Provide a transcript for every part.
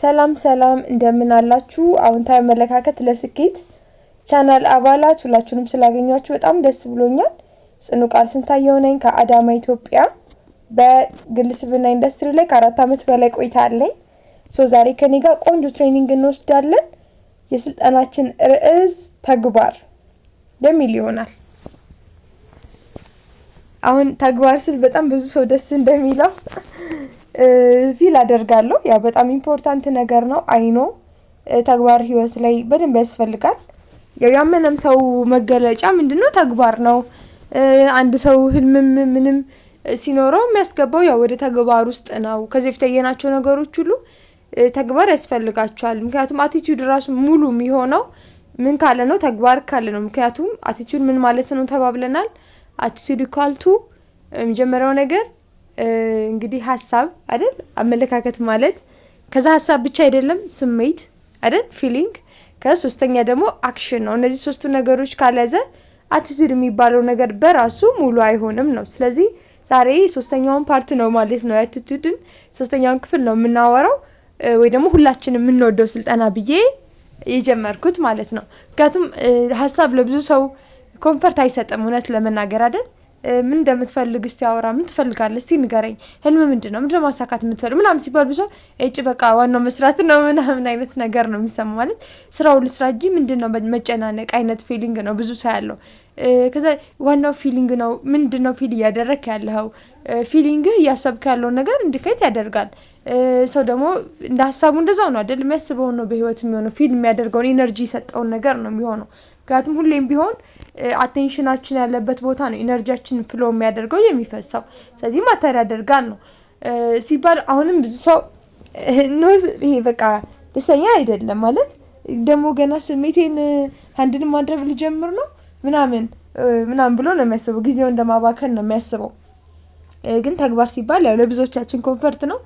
ሰላም ሰላም እንደምን አላችሁ አውንታዊ መለካከት ለስኬት ቻናል አባላት ሁላችሁንም ስላገኛችሁ በጣም ደስ ብሎኛል ጽኑ ቃል ስንታየው ነኝ ከአዳማ ኢትዮጵያ በግልስብና ኢንዱስትሪ ላይ ከ4 አመት በላይ ቆይታለኝ ዛሬ ከኔ ጋር ቆንጆ ትሬኒንግ እንወስዳለን የስልጣናችን ርዕስ ተግባር የሚል ይሆናል አሁን ተግባር ስል በጣም ብዙ ሰው ደስ እንደሚለው ፊል አደርጋለሁ ያ በጣም ኢምፖርታንት ነገር ነው አይኖ ተግባር ህይወት ላይ በደንብ ያስፈልጋል ያመነም ሰው መገለጫ ምንድነው ተግባር ነው አንድ ሰው ህልምም ምንም ሲኖረው የሚያስገባው ያው ወደ ተግባር ውስጥ ነው ከዚህ ፍተየናቸው ነገሮች ሁሉ ተግባር ያስፈልጋቸዋል ምክንያቱም አቲቲዩድ ራሱ ሙሉ የሚሆነው ምን ካለ ነው ተግባር ካለ ነው ምክንያቱም አቲቲዩድ ምን ማለት ነው ተባብለናል አቲቲዩድ ኢኳል ቱ መጀመሪያው ነገር እንግዲህ ሐሳብ አይደል አመለካከት ማለት ከዛ ሐሳብ ብቻ አይደለም ስሜት አይደል ፊሊንግ ከሶስተኛ ደግሞ አክሽን ነው እነዚህ ሶስቱ ነገሮች ካለዘ አቲቲዩድ የሚባለው ነገር በራሱ ሙሉ አይሆንም ነው ስለዚህ ዛሬ ሶስተኛውን ፓርት ነው ማለት ነው አቲቲዩድን ሶስተኛውን ክፍል ነው የምናወራው ወይ ደግሞ ሁላችንም የምንወደው ስልጣና ብዬ የጀመርኩት ማለት ነው ምክንያቱም ሐሳብ ለብዙ ሰው ኮምፎርት አይሰጥም እውነት ለመናገር አይደል ምን እንደምትፈልግ እስቲ አወራ ምን ትፈልጋለህ እስቲ ንገረኝ ህልም ምንድነው ምንድነው ማሳካት የምትፈልግ ምናምን ሲባል ብዙ እጭ በቃ ዋናው መስራት ነው ምናምን አይነት ነገር ነው የሚሰማው ማለት ስራው ልስራጂ ምንድነው መጨናነቅ አይነት ፊሊንግ ነው ብዙ ሰው ያለው ከዛ ዋናው ፊሊንግ ነው ምንድነው ፊል ያደረክ ያለው ፊሊንግ ያሰብክ ያለው ነገር እንዲፈት ያደርጋል ሰው ደግሞ እንደ ሐሳቡ እንደዛው ነው አይደል የሚያስበው ነው በህይወት የሚሆነው ፊል የሚያደርገው ኢነርጂ ሰጠው ነገር ነው የሚሆነው ምክንያቱም ሁሌም ቢሆን አቴንሽናችን ያለበት ቦታ ነው ኢነርጂያችን ፍሎ የሚያደርገው የሚፈሳው ስለዚህ ማተር ያደርጋል ነው ሲባል አሁንም ብዙ ሰው ነው ይሄ በቃ ደስተኛ አይደለም ማለት ደሞ ገና ስሜቴን ሃንድል ማድረግ ልጀምር ነው ምናምን ብሎ ነው የሚያስበው ጊዜው እንደማባከን ነው የሚያስበው ግን ተግባር ሲባል ያው ለብዙዎቻችን ኮምፎርት ነው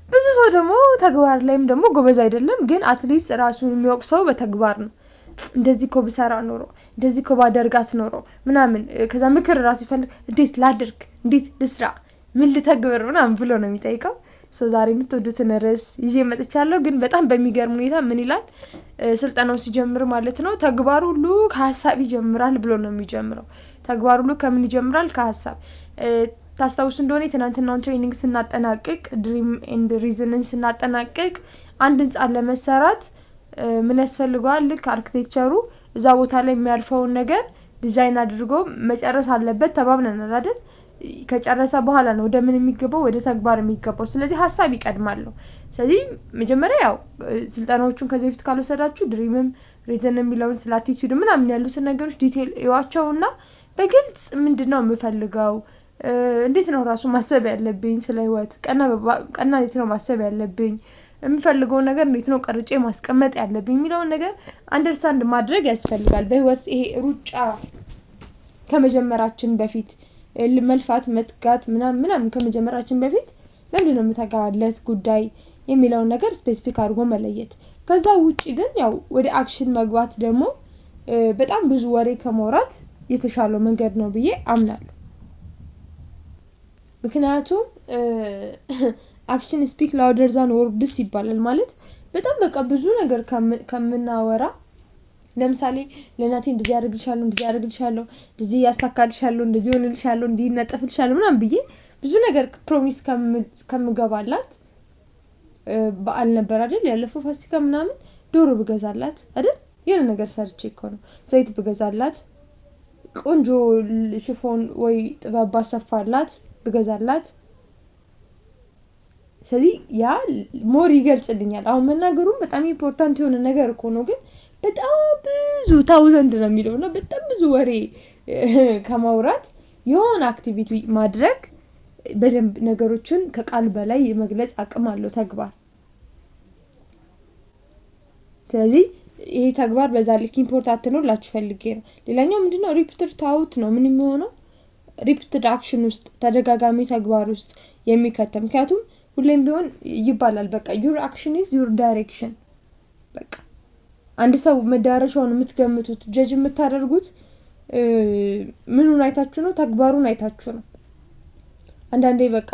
ብዙ ሰው ደግሞ ተግባር ላይም ደግሞ ጎበዝ አይደለም ግን አትሊስት ራሱን የሚወቅሰው በተግባር ነው እንደዚህ ኮ በሰራ ኖሮ እንደዚህ ኮ ባደርጋት ኖሮ ምናምን ከዛ ምክር ራሱ ይፈልግ እንዴት ላድርግ እንዴት ልስራ ምን ልተግበር ምናምን ብሎ ነው የሚጠይቀው ዛሬ የምትወዱትን ርዕስ ይዤ መጥቻለሁ ግን በጣም በሚገርም ሁኔታ ምን ይላል ስልጣናው ሲጀምር ማለት ነው ተግባር ሁሉ ከሐሳብ ይጀምራል ብሎ ነው የሚጀምረው ተግባር ሁሉ ከምን ይጀምራል ከሐሳብ ታስታውሱ እንደሆነ ትናንትናውን ትሬኒንግ ስናጠናቅቅ ድሪም ኤንድ ሪዝንን ስናጠናቅቅ አንድ ህንጻ ለመሰራት ምን ያስፈልጋል ልክ አርኪቴክቸሩ እዛ ቦታ ላይ የሚያልፈው ነገር ዲዛይን አድርጎ መጨረስ አለበት ተባብለናል አይደል ከጨረሰ በኋላ ነው ወደ ምን የሚገባው ወደ ተግባር የሚገባው ስለዚህ ሐሳብ ይቀድማል ስለዚህ መጀመሪያ ያው ስልጣናዎቹን ከዚህ በፊት ካልወሰዳችሁ ድሪምም ሪዝንም የሚለውን ስለ አቲቲዩድ ምናምን ያሉት ነገሮች ዲቴል ይዋቸውና በግልጽ ምንድነው የምፈልገው እንዴት ነው ራሱ ማሰብ ያለብኝ ስለ ህይወት ቀና እንዴት ነው ማሰብ ያለብኝ የምፈልገው ነገር እንዴት ነው ቀርጬ ማስቀመጥ ያለብኝ የሚለው ነገር አንደርስታንድ ማድረግ ያስፈልጋል በህይወት ይሄ ሩጫ ከመጀመራችን በፊት መልፋት መጥጋት ምናምን ከመጀመራችን በፊት ለምንድነው የምታጋለት ጉዳይ የሚለው ነገር ስፔሲፊክ አድርጎ መለየት ከዛ ውጪ ግን ያው ወደ አክሽን መግባት ደግሞ በጣም ብዙ ወሬ ከመውራት የተሻለው መንገድ ነው ብዬ አምናለሁ ምክንያቱም አክሽን ስፒክ ላውደር ዛን ወርድስ ይባላል ማለት በጣም በቃ ብዙ ነገር ከምናወራ ለምሳሌ ለናቲ እንደዚህ ያደርግልሻለሁ እንደዚህ ያሳካልሻለሁ እንደዚህ ሆነልሻለሁ እንዲህ ነጠፍልሻለሁ ምናምን ብዬ ብዙ ነገር ፕሮሚስ ከምገባላት በአል ነበር አይደል ያለፈው ፋሲካ ምናምን ዶሮ ብገዛላት አይደል የሆነ ነገር ሰርቼ እኮ ነው ዘይት ብገዛላት ቆንጆ ሽፎን ወይ ጥበብ ባሰፋላት ብገዛላት ስለዚህ ያ ሞር ይገልጽልኛል አሁን መናገሩም በጣም ኢምፖርታንት የሆነ ነገር እኮ ነው ግን በጣም ብዙ ታውዘንድ ነው የሚለውና በጣም ብዙ ወሬ ከማውራት የሆነ አክቲቪቲ ማድረግ በደንብ ነገሮችን ከቃል በላይ የመግለጽ አቅም አለው ተግባር ስለዚህ ይሄ ተግባር በዛ ልክ ኢምፖርታንት ነው ላችሁ ፈልጌ ነው ሌላኛው ምንድነው ሪፒትድ ታውት ነው ምን የሚሆነው ሪፒትድ አክሽን ውስጥ ተደጋጋሚ ተግባር ውስጥ የሚከተም ምክንያቱም ሁሌም ቢሆን ይባላል በቃ your action is your direction በቃ አንድ ሰው መዳረሻውን የምትገምቱት ጀጅ የምታደርጉት ምኑን አይታችሁ ነው ተግባሩን አይታችሁ ነው አንዳንዴ በቃ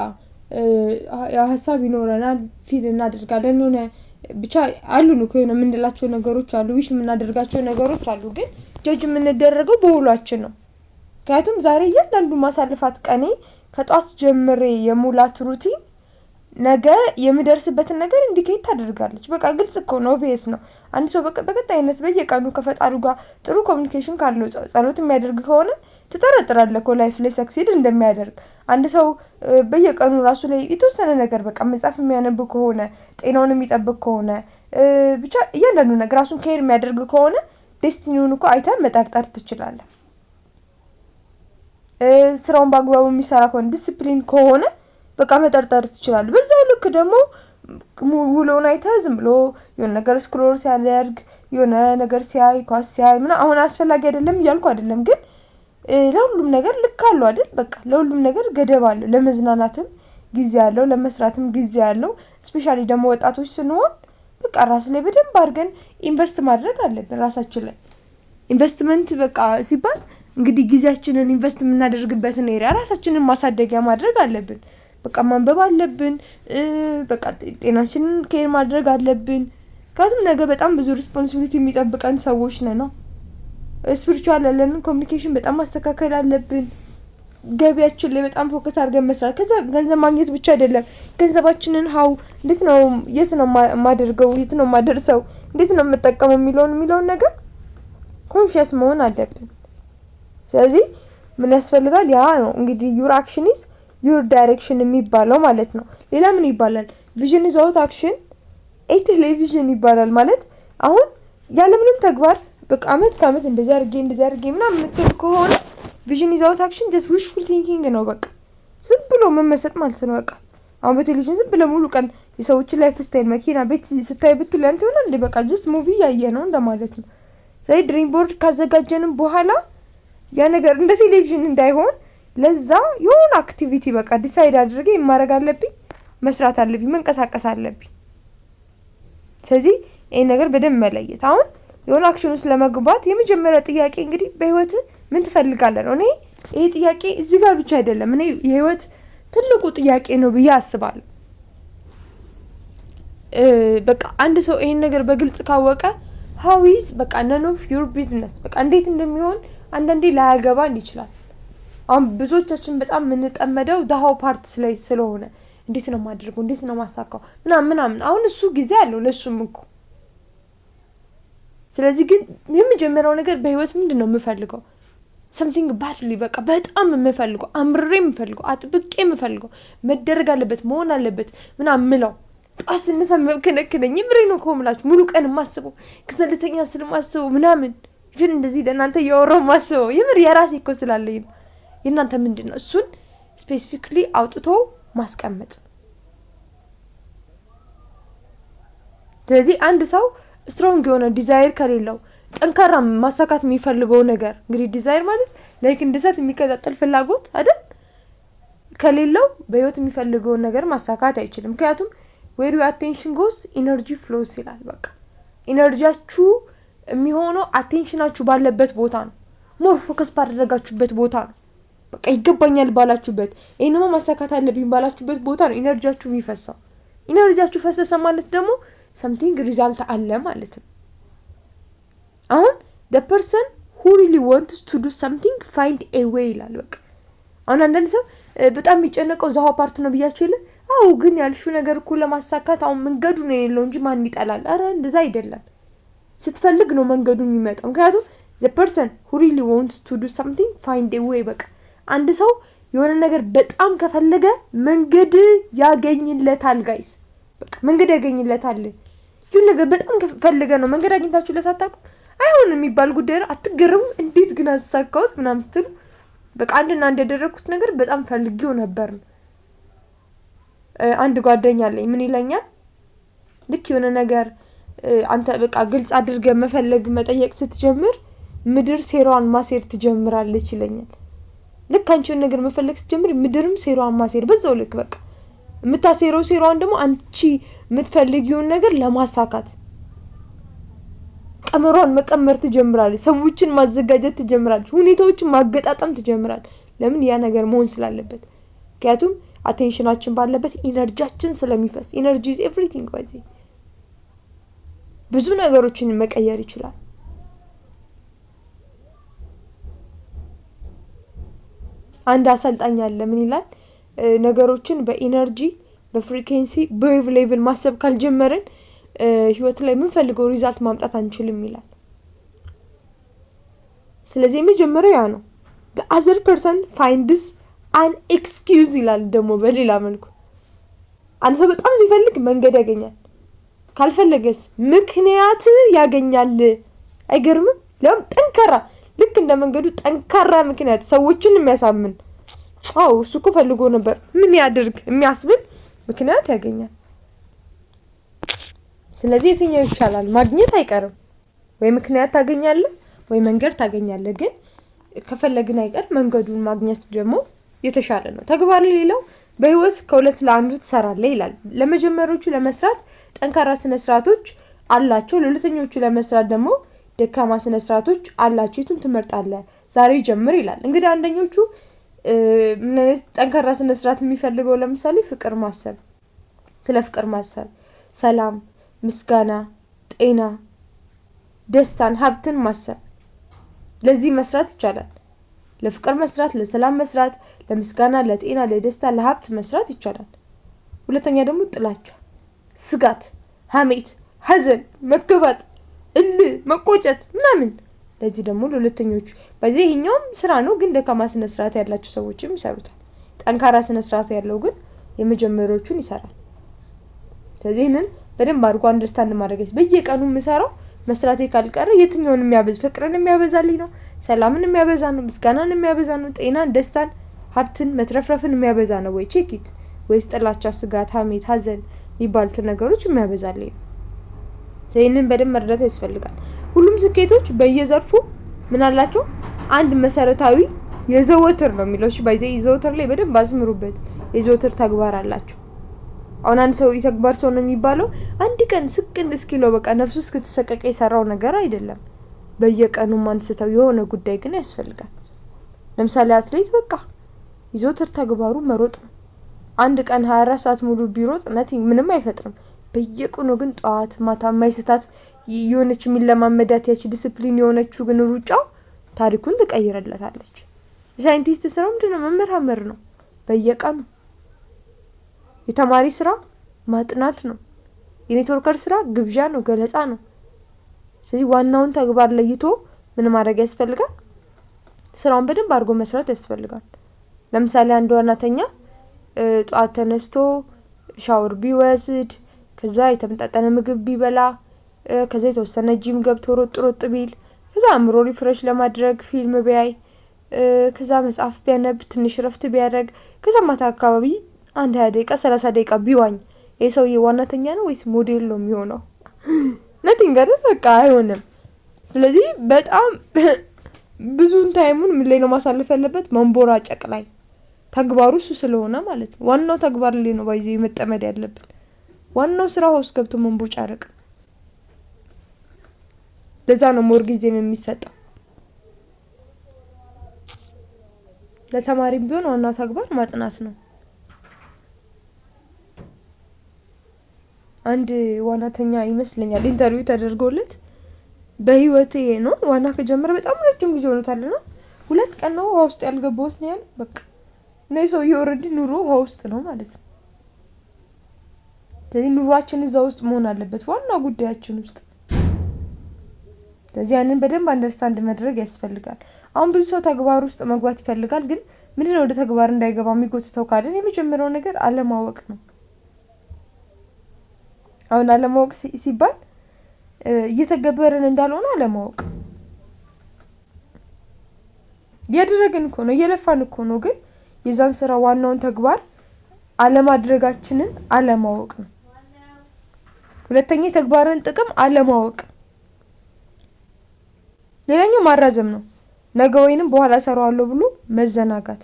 ሀሳብ ይኖረናል ፊል እናደርጋለን ሆነ ብቻ አሉን እኮ የሆነ የምንላቸው ነገሮች አሉ ዊሽ የምናደርጋቸው ነገሮች አሉ ግን ጀጅ የምንደረገው በውሏችን ነው ምክንያቱም ዛሬ እያንዳንዱ ማሳለፋት ቀኔ ከጧት ጀምሬ የሙላት ሩቲን ነገ የምደርስበትን ነገር ኢንዲኬት ታደርጋለች በቃ ግልጽ እኮ ነው ኦብቪየስ ነው አንድ ሰው በቀጣይነት በየቀኑ ከፈጣሪው ጋር ጥሩ ኮሙኒኬሽን ካለው ጸሎት የሚያደርግ ከሆነ ትጠረጥራለህ እኮ ላይፍ ላይ ሰክሲድ እንደሚያደርግ አንድ ሰው በየቀኑ ራሱ ላይ የተወሰነ ነገር በቃ መጻፍ የሚያነብ ከሆነ ጤናውን የሚጠብቅ ከሆነ ብቻ እያንዳንዱ ነገር ራሱን ኬር የሚያደርግ ከሆነ ዴስቲኒውን እኮ አይተህ መጠርጠር ትችላለህ ስራውን በአግባቡ የሚሰራ ከሆነ ዲሲፕሊን ከሆነ በቃ መጠርጠር ትችላለህ በዛው ልክ ደግሞ ውሎውን አይተህ ዝም ብሎ የሆነ ነገር ስክሮል ሲያደርግ የሆነ ነገር ሲያይ ኳስ ሲያይ ምና አሁን አስፈላጊ አይደለም እያልኩ አይደለም ግን ለሁሉም ነገር ልክ አለው አይደል በቃ ለሁሉም ነገር ገደብ አለው ለመዝናናትም ጊዜ አለው ለመስራትም ጊዜ አለው ስፔሻሊ ደግሞ ወጣቶች ስንሆን በቃ ራስ ላይ በደንብ አድርገን ኢንቨስት ማድረግ አለብን ራሳችን ላይ ኢንቨስትመንት በቃ ሲባል እንግዲህ ጊዜያችንን ኢንቨስት የምናደርግበትን ኤሪያ ራሳችንን ማሳደጊያ ማድረግ አለብን በቃ ማንበብ አለብን በቃ ጤናችንን ኬር ማድረግ አለብን ካቱም ነገ በጣም ብዙ ሪስፖንሲቢሊቲ የሚጠብቀን ሰዎች ነን ስፒሪቹዋል ያለንን ኮሙኒኬሽን በጣም ማስተካከል አለብን ገቢያችን ላይ በጣም ፎከስ አድርገን መስራት ከዛ ገንዘብ ማግኘት ብቻ አይደለም ገንዘባችንን ሃው እንዴት ነው የት ነው ማደርገው የት ነው ማደርሰው እንዴት ነው መጠቀመው የሚለውን ነገር ኮንሺየስ መሆን አለብን ስለዚህ ምን ያስፈልጋል ያ ነው እንግዲህ your action is your direction የሚባለው ማለት ነው ሌላ ምን ይባላል vision without action a television ይባላል ማለት አሁን ያለ ምንም ተግባር በቃ አመት እንደዛ አርጌ ምናምን የምትል ከሆነ vision without action just wishful thinking ነው በቃ ዝም ብሎ መመሰጥ ማለት ነው በቃ አሁን በቴሌቪዥን ዝም ብሎ ሙሉ ቀን የሰዎች ላይፍ ስታይል መኪና ቤት ስታይ ብትል አንተ ሆነ እንደ በቃ just movie ያየ ነው እንደማለት ነው ስለዚህ ድሪም ቦርድ ካዘጋጀንም በኋላ ያ ነገር እንደ ቴሌቪዥን እንዳይሆን ለዛ የሆነ አክቲቪቲ በቃ ዲሳይድ አድርጌ ማድረግ አለብኝ መስራት አለብኝ መንቀሳቀስ አለብኝ ስለዚህ ይሄ ነገር በደንብ መለየት አሁን የሆነ አክሽን ውስጥ ለመግባት የመጀመሪያ ጥያቄ እንግዲህ በህይወት ምን ትፈልጋለህ ነው እኔ ይሄ ጥያቄ እዚህ ጋር ብቻ አይደለም እኔ የህይወት ትልቁ ጥያቄ ነው ብዬ አስባለሁ በቃ አንድ ሰው ይሄን ነገር በግልጽ ካወቀ how is በቃ none of your business በቃ እንዴት እንደሚሆን አንዳንዴ ላያገባን ይችላል አሁን ብዙዎቻችን በጣም የምንጠመደው ዳሃው ፓርት ላይ ስለሆነ እንዴት ነው ማድረገው እንዴት ነው ማሳካው ምናምን አሁን እሱ ጊዜ አለው ለሱም እኮ ስለዚህ ግን የመጀመሪያው ነገር በህይወት ምንድነው የምፈልገው something badly በቃ በጣም የምፈልገው አምርሬ የምፈልገው አጥብቄ የምፈልገው መደረግ አለበት መሆን አለበት ምናምለው ጣስ እንሰማው ከነከነኝ ምሬ ነው ኮምላችሁ ሙሉ ቀን ማስበው ከዘለተኛ ስለማስበው ምናምን ግን እንደዚህ ለእናንተ ያወራው ማስበው የምር የራሴ እኮ ስላለኝ ነው የእናንተ ምንድነው እሱን ስፔሲፊካሊ አውጥቶ ማስቀመጥ ስለዚህ አንድ ሰው ስትሮንግ የሆነ ዲዛይር ከሌለው ጠንካራ ማሳካት የሚፈልገው ነገር እንግዲህ ዲዛይር ማለት ላይክ እንደሰት የሚከታተል ፍላጎት አይደል ከሌለው በህይወት የሚፈልገው ነገር ማሳካት አይችልም ምክንያቱም where your attention goes energy flows ይላል በቃ ኢነርጂያችሁ የሚሆነው አቴንሽናችሁ ባለበት ቦታ ነው ሞር ፎከስ ባደረጋችሁበት ቦታ ነው በቃ ይገባኛል ባላችሁበት እኔማ ማሳካት አለብኝ ባላችሁበት ቦታ ነው ኢነርጂያችሁ የሚፈሰው ኢነርጂያችሁ ፈሰሰ ማለት ደግሞ something result አለ ማለት ነው አሁን the person who really wants to do something find a way ይላል በቃ አሁን አንዳንድ ሰው በጣም የሚጨነቀው ዛው ፓርት ነው ብያችሁ ይለ አው ግን ያልሹ ነገር እኮ ለማሳካት አሁን መንገዱ ነው የሌለው እንጂ ማን ይጣላል አረ እንደዛ አይደለም ስትፈልግ ነው መንገዱ የሚመጣው ምክንያቱም the person who really wants to do something find a way በቃ አንድ ሰው የሆነ ነገር በጣም ከፈለገ መንገድ ያገኝለታል ጋይስ በቃ መንገድ ያገኝለታል ይሁን ነገር በጣም ከፈለገ ነው መንገድ አግኝታችሁለት አታውቁ አይሆንም የሚባል ጉዳይ ነው አትገርሙ እንዴት ግን አሳካውት ምናምን ስትሉ በቃ አንድና አንድ ያደረኩት ነገር በጣም ፈልጊው ነበር አንድ ጓደኛ አለኝ ምን ይለኛል ልክ የሆነ ነገር አንተ በቃ ግልጽ አድርገህ መፈለግ መጠየቅ ስትጀምር ምድር ሴሯን ማሴር ትጀምራለች ይለኛል ልክ አንቺን ነገር መፈለግ ስትጀምር ምድርም ሴሯን ማሴር በዛው ልክ በቃ የምታሴረው ሴሯን ደግሞ አንቺ የምትፈልጊውን ነገር ለማሳካት ቀመሯን መቀመር ትጀምራለች ሰዎችን ማዘጋጀት ትጀምራለች ሁኔታዎችን ማገጣጣም ትጀምራለች ለምን ያ ነገር መሆን ስላለበት ምክንያቱም አቴንሽናችን ባለበት ኢነርጂያችን ስለሚፈስ ኢነርጂ ኢዝ ኤቭሪቲንግ ባይዚ ብዙ ነገሮችን መቀየር ይችላል አንድ አሰልጣኝ አለ ምን ይላል ነገሮችን በኢነርጂ በፍሪኩዌንሲ በዌቭ ሌቭል ማሰብ ካልጀመረን ህይወት ላይ ምን ፈልገው ሪዛልት ማምጣት አንችልም ይላል ስለዚህ መጀመሪያ ያ ነው the other person finds an excuse ይላል ደግሞ በሌላ መልኩ አንተ ሰው በጣም ሲፈልግ መንገድ ያገኛል ካልፈለገስ ምክንያት ያገኛል አይገርምም ለም ጠንካራ ልክ እንደ መንገዱ ጠንካራ ምክንያት ሰዎችን የሚያሳምን አው እሱ እኮ ፈልጎ ነበር ምን ያድርግ የሚያስብል ምክንያት ያገኛል ስለዚህ የትኛው ይሻላል ማግኘት አይቀርም ወይ ምክንያት ታገኛለህ ወይ መንገድ ታገኛለህ ግን ከፈለግን አይቀር መንገዱን ማግኘት ደግሞ የተሻለ ነው ተግባር ሌላው በህይወት ከሁለት ለአንዱ ተሰራለ ይላል ለመጀመሪያዎቹ ለመስራት ጠንካራ ስነ ስርዓቶች አላቸው ለሁለተኞቹ ለመስራት ደግሞ ደካማ ስነ ስርዓቶች አላቸው የቱን ትመርጣለህ ዛሬ ጀምር ይላል እንግዲህ አንደኞቹ ምን ጠንካራ ስነ ስርዓት የሚፈልገው ለምሳሌ ፍቅር ማሰብ ስለ ፍቅር ማሰብ ሰላም ምስጋና ጤና ደስታን ሀብትን ማሰብ ለዚህ መስራት ይቻላል ለፍቅር መስራት ለሰላም መስራት ለምስጋና ለጤና ለደስታ ለሀብት መስራት ይቻላል ሁለተኛ ደግሞ ጥላቻ ስጋት ሐሜት ሐዘን መከፋት መቆጨት ምናምን ለዚህ ደግሞ ለሁለተኞቹ በዚህ ይሄኛውም ስራ ነው ግን ደካማ ስነ ስርዓት ያላቸው ሰዎችም ይሰሩታል ጠንካራ ስነ ስርዓት ያለው ግን የመጀመሪያዎቹን ይሰራል ስለዚህንን በደንብ አድርጎ አንደርስታንድ ማድረግስ በየቀኑ መስራው መስራቴ ካልቀረ የትኛውን የሚያበዝ ፍቅርን የሚያበዛልኝ ነው ሰላምን የሚያበዛ ነው ምስጋናን የሚያበዛ ነው ጤናን ደስታን ሀብትን መትረፍረፍን የሚያበዛ ነው ወይ ቼክ ወይስ ጥላቻ ስጋት ሐሜት ሐዘን ይባልቱ ነገሮች የሚያበዛልኝ ይሄንን በደንብ መረዳት ያስፈልጋል ሁሉም ስኬቶች በየዘርፉ ምን አላቸው አንድ መሰረታዊ የዘወትር ነው የሚለው እሺ ባይዘ የዘወትር ላይ በደንብ አስምሩበት የዘወትር ተግባር አላቸው አሁን አንድ ሰው ይተግባር ሰው ነው የሚባለው አንድ ቀን ስቅን እስኪለው በቃ ነፍሱ እስክትሰቀቀ የሰራው ነገር አይደለም በየቀኑ ማንስተው የሆነ ጉዳይ ግን ያስፈልጋል ለምሳሌ አትሌት በቃ የዘወትር ተግባሩ መሮጥ ነው አንድ ቀን 24 ሰዓት ሙሉ ቢሮጥ ነቲንግ ምንም አይፈጥርም በየቀኑ ግን ጧት ማታ ማይስታት የሆነች የሚለማመዳት ያቺ ዲሲፕሊን የሆነችው ግን ሩጫው ታሪኩን ትቀይረለታለች ሳይንቲስት ስራው ምንድነው መመርመር ነው በየቀኑ የተማሪ ስራ ማጥናት ነው የኔትወርከር ስራ ግብዣ ነው ገለጻ ነው ስለዚህ ዋናውን ተግባር ለይቶ ምን ማድረግ ያስፈልጋል ስራውን በደንብ አድርጎ መስራት ያስፈልጋል ለምሳሌ አንድ ዋናተኛ ጧት ተነስቶ ሻወር ቢወስድ ከዛ የተመጣጣነ ምግብ ቢበላ ከዛ የተወሰነ ጂም ገብቶ ሮጥ ቢል ከዛ አምሮ ሪፍሬሽ ለማድረግ ፊልም ቢያይ ከዛ መጽሐፍ ቢያነብ ትንሽ ረፍት ቢያደርግ ከዛ ማታ አካባቢ አንድ 20 ደቂቃ 30 ደቂቃ ቢዋኝ የሰውዬ ዋናተኛ ነው ወይስ ሞዴል ነው የሚሆነው ነቲንግ አይደል በቃ አይሆንም ስለዚህ በጣም ብዙን ታይሙን ምን ላይ ነው ማሳለፍ ያለበት መንቦራጨቅ ላይ ተግባሩ እሱ ስለሆነ ማለት ነው ዋናው ተግባር ላይ ነው ባይዘው መጠመድ ያለበት ዋናው ስራው ውስጥ ገብቶ መንቦጫረቅ ለዛ ነው ሞር ጊዜም የሚሰጠው ለተማሪም ቢሆን ዋናው ተግባር ማጥናት ነው አንድ ዋናተኛ ይመስለኛል ኢንተርቪው ተደርጎለት በህይወቴ ነው ዋና ከጀመረ በጣም ረጅም ጊዜ ሆኖታልና 2 ቀን ነው ውስጥ ያልገባውስ ነው ያለው በቃ ነይ ሰው ኦሬዲ ኑሮ ውስጥ ነው ማለት ነው ስለዚህ ኑሯችን እዛው ውስጥ መሆን አለበት ዋና ጉዳያችን ውስጥ ስለዚህ ያንን በደንብ አንደርስታንድ ማድረግ ያስፈልጋል አሁን ብዙ ሰው ተግባር ውስጥ መግባት ይፈልጋል ግን ምንድነው ወደ ተግባር እንዳይገባ የሚጎትተው ካለን የመጀመሪያው ነገር አለማወቅ ነው አሁን አለማወቅ ሲባል እየተገበረን እንዳልሆነ አለማወቅ ያደረገን እኮ ነው እየለፋን እኮ ነው ግን የዛን ስራ ዋናውን ተግባር አለማድረጋችንን አለማወቅ ነው ሁለተኛ ተግባርን ጥቅም አለማወቅ ሌላኛው ማራዘም ነው ነገ ወይንም በኋላ ሰራዋለሁ ብሎ መዘናጋት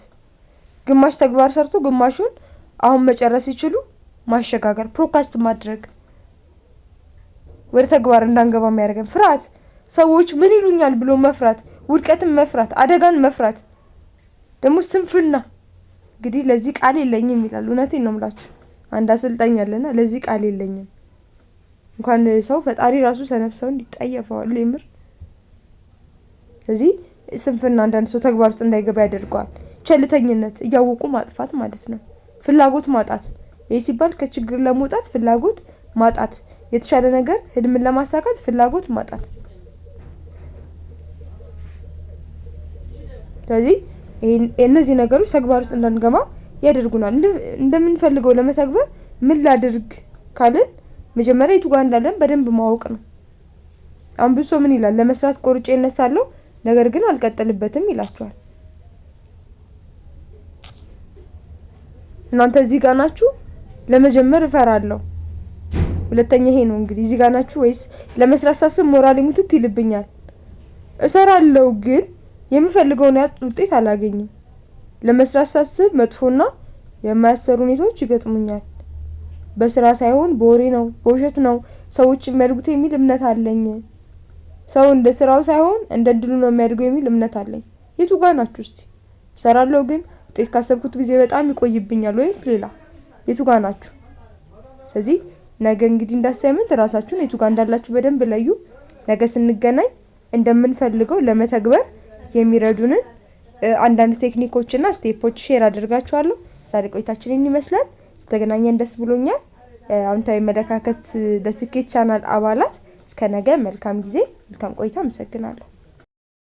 ግማሽ ተግባር ሰርቶ ግማሹን አሁን መጨረስ ይችላል ማሸጋገር ፕሮካስት ማድረግ ወደ ተግባር እንዳንገባ የሚያደርገን ፍርሃት ሰዎች ምን ይሉኛል ብሎ መፍራት ውድቀትን መፍራት አደጋን መፍራት ደግሞ ስንፍና እንግዲህ ለዚህ ቃል የለኝም ይላል። እውነቴን ነው የምላችሁ። አንድ አሰልጣኝ አለና ለዚህ ቃል የለኝም እንኳን ሰው ፈጣሪ ራሱ ሰነፍሰው እንዲጠየፈዋል የምር። ስለዚህ ስንፍና አንዳንድ ሰው ተግባር ውስጥ እንዳይገባ ያደርገዋል። ቸልተኝነት እያወቁ ማጥፋት ማለት ነው። ፍላጎት ማጣት ይሄ ሲባል ከችግር ለመውጣት ፍላጎት ማጣት፣ የተሻለ ነገር ህልምን ለማሳካት ፍላጎት ማጣት። ስለዚህ እነዚህ ነገሮች ተግባር ውስጥ እንዳንገባ ያደርጉናል። እንደምንፈልገው ለመተግበር ምን ላድርግ ካልን መጀመሪያ የቱ ጋር እንዳለን በደንብ ማወቅ ነው። አንብሶ ምን ይላል? ለመስራት ቆርጬ እነሳለሁ ነገር ግን አልቀጥልበትም ይላችኋል። እናንተ እዚህ ጋር ናችሁ? ለመጀመር እፈራለሁ። ሁለተኛ ይሄ ነው እንግዲህ እዚህ ጋር ናችሁ ወይስ ለመስራት ሳስብ ሞራሌ ሙትት ይልብኛል? እሰራለሁ ግን የምፈልገውን ውጤት አላገኝም። ለመስራት ሳስብ መጥፎና የማያሰሩ ሁኔታዎች ይገጥሙኛል። በስራ ሳይሆን በወሬ ነው በውሸት ነው ሰዎች የሚያድጉት የሚል እምነት አለኝ። ሰው እንደ ስራው ሳይሆን እንደ እድሉ ነው የሚያድገው የሚል እምነት አለኝ። የቱ ጋር ናችሁ እስቲ? እሰራለሁ ግን ውጤት ካሰብኩት ጊዜ በጣም ይቆይብኛል ወይስ ሌላ? የቱ ጋር ናችሁ? ስለዚህ ነገ እንግዲህ እንዳሳይመንት ራሳችሁን የቱ ጋር እንዳላችሁ በደንብ ለዩ። ነገ ስንገናኝ እንደምንፈልገው ለመተግበር የሚረዱንን አንዳንድ ቴክኒኮችና ስቴፖች ሼር አደርጋችኋለሁ። ዛሬ ቆይታችንን ይመስላል። ስለተገናኘን ደስ ብሎኛል። አዎንታዊ መለካከት ለስኬት ቻናል አባላት እስከ ነገ መልካም ጊዜ መልካም ቆይታ። አመሰግናለሁ።